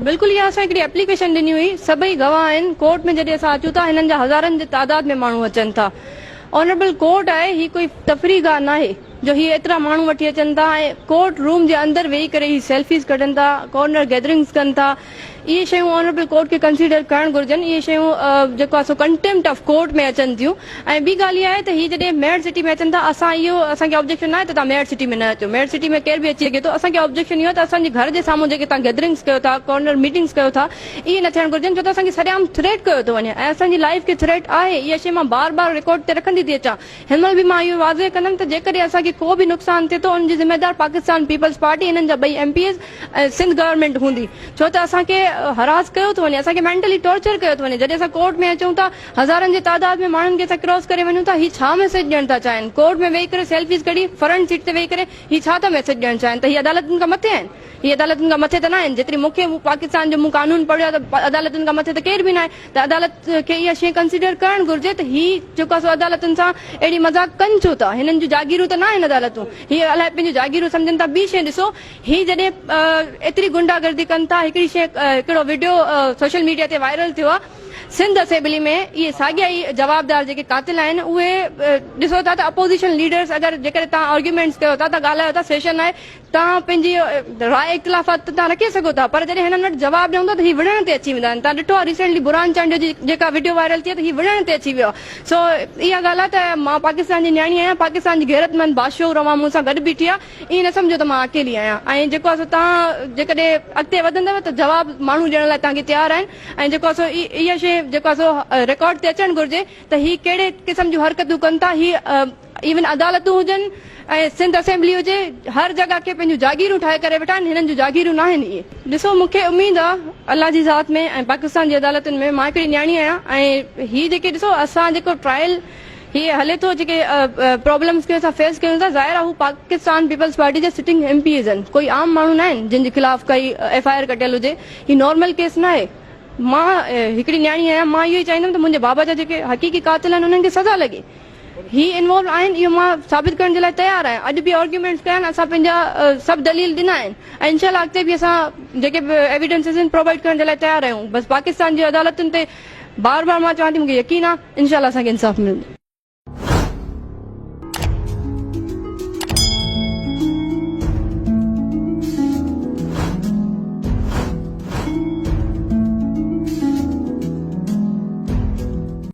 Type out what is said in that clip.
बिल्कुलु इहा असां हिकिड़ी एप्लीकेशन ॾिनी हुई, सभई गवाह आहिनि। कोर्ट में जॾहिं असां अचूं था, हिननि जा हज़ारनि जे तादाद में माण्हू अचनि था। ऑनरेबल कोर्ट आहे, ही कोई तफ़री गाह न आहे जो ही एतिरा माण्हू वठी अचनि था ऐं कोर्ट रूम जे अंदरि वेही करे ही सेल्फीज़ कढनि था, कॉर्नर गैदरिंग्स कनि था। इहे शयूं ऑनरेबल कोर्ट खे कंसीडर करणु घुरिजनि। इहे शयूं जेको आहे सो कंटेम्प्ट ऑफ कोर्ट में अचनि थियूं। ऐं ॿी ॻाल्हि इहा आहे त हीअ जॾहिं मेयट सिटी में अचनि था, असांखे ऑब्जेक्शन न आहे त तव्हां मेयट सिटी में न अचो। मेयट सिटी में केर बि अची सघे थो। असांखे ऑब्जेक्शन इहो आहे त असांजे घर जे साम्हूं जेके तव्हां गैदरिंग्स कयो था, कॉर्नर मीटिंग्स कयो था, इहे न थियणु घुरिजनि, छो त असांखे सरेआम थ्रेट कयो थो वञे ऐं असांजी लाइफ खे थ्रेट आहे। इहा शइ मां बार बार रिकॉर्ड ते रखंदी थी अचां। हिन महिल बि मां इहो वाज़े कंदमि त जेकॾहिं असांखे को बि नुक़सानु थिए थो, उनजी ज़िम्मेदार पाकिस्तान पीपल्स पार्टी, हिननि जा 2 MPs ऐं सिंध गवर्नमेंट हूंदी, छो त असांखे हरास कयो थो वञे, असांखे मेंटली टॉर्चर कयो थो वञे। जॾहिं असां कोर्ट में अचूं था, हज़ारनि जे तादाद में माण्हुनि खे असां क्रॉस करे वञूं था, ही छा मैसेज ॾियणु था चाहिनि? कोर्ट में वेही करे सेल्फीज़ कढी फ्रंट सीट ते वेही करे ही छा था मैसेज ॾियणु चाहिनि? त ही अदालतुनि खां मथे आहिनि? ही अदालतुनि खां मथे त न आहिनि। जेतिरी मूंखे पाकिस्तान जो कानून पढ़ियो आहे त अदालतुनि खां मथे त केर बि न आहे। त अदालत खे इहा शइ कंसीडर करणु घुरिजे त ही जेको आहे सो अदालतुनि सां अहिड़ी मज़ाक कनि छो था? हिननि जूं जागीरूं त न आहिनि अदालतूं, हीअ अलाए पंहिंजूं जागीरूं सम्झनि था। ॿी शइ ॾिसो, ही जॾहिं एतिरी गुंडागर्दी कनि था, हिकिड़ी शइ हिकिड़ो वीडियो सोशल मीडिया ते वायरल थियो आहे। सिंध असेंबली में इहे साॻिया ई जवाबदार जेके कातिल आहिनि, उहे ॾिसो था त अपोज़िशन लीडर्स अगरि जेकॾहिं तव्हां आर्ग्यूमेंट्स कयो था, ॻाल्हायो था, सेशन आहे, तव्हां पंहिंजी राय इख़्तिलाफ़ात तव्हां रखी सघो था, पर जॾहिं हिननि वटि जवाबु न हूंदो त ही विढ़ण ते अची वेंदा आहिनि। तव्हां ॾिठो आहे रिसेंटली बुरहान चांड जी जेका वीडियो वायरल थी आहे, त ही विढ़ण ते अची वियो आहे। सो इहा ॻाल्हि आहे त मां पाकिस्तान जी न्याणी आहियां, पाकिस्तान जी गैरतमंद बादशाह रवां मूं सां गॾु बीठी आहे। ईअं न सम्झो त मां अकेली आहियां। ऐं जेको आहे सो तव्हां जेकॾहिं अॻिते वधंदव त जवाबु माण्हू ॾियण लाइ तव्हांखे तयारु आहिनि। ऐं जेको आहे सो इहा शइ जेको आहे सो रिकॉर्ड ते अचणु घुरिजे त ही कहिड़े क़िस्म जूं हरकतूं कनि था। ही इवन अदालतूं हुजनि ऐं सिंध असेंबली हुजे, हर जॻह खे पंहिंजूं जागीरूं ठाहे करे वेठा आहिनि। हिननि जूं जागीरूं न आहिनि। इहे ॾिसो, मूंखे उमेदु आहे अल्लाह जी ज़ात में ऐं पाकिस्तान जी अदालतुनि में। मां हिकिड़ी न्याणी आहियां ऐं हीअ जेके ॾिसो असां जेको ट्रायल हीअ हले थो, जेके प्रॉब्लम्स खे असां फेस कयूं था, ज़ाहिर आहे हू पाकिस्तान पीपल्स पार्टी जा सिटिंग MPs आहिनि, कोई आम माण्हू न आहिनि जिन जे ख़िलाफ़ काई FIR कटियल हुजे। हीअ नॉर्मल केस न आहे। मां हिकिड़ी न्याणी आहियां, मां इहो ई चाहींदमि त मुंहिंजे बाबा जा जेके हक़ीक़ी कातिल आहिनि उन्हनि खे सज़ा लॻे। ही इन्वॉल्व आहिनि, इहो मां साबित करण जे लाइ तयारु आहियां। अॼु बि आर्ग्यूमेंट्स कया आहिनि, असां पंहिंजा सभु दलील ॾिना आहिनि ऐं इंशाल्लाह अॻिते बि असां जेके एविडेंसिस आहिनि प्रोवाइड करण जे लाइ तयारु आहियूं। बसि पाकिस्तान जी अदालतुनि ते बार बार मां चवां थी, मूंखे यकीन आहे इंशाल्लाह असांखे इंसाफ़ मिलंदो।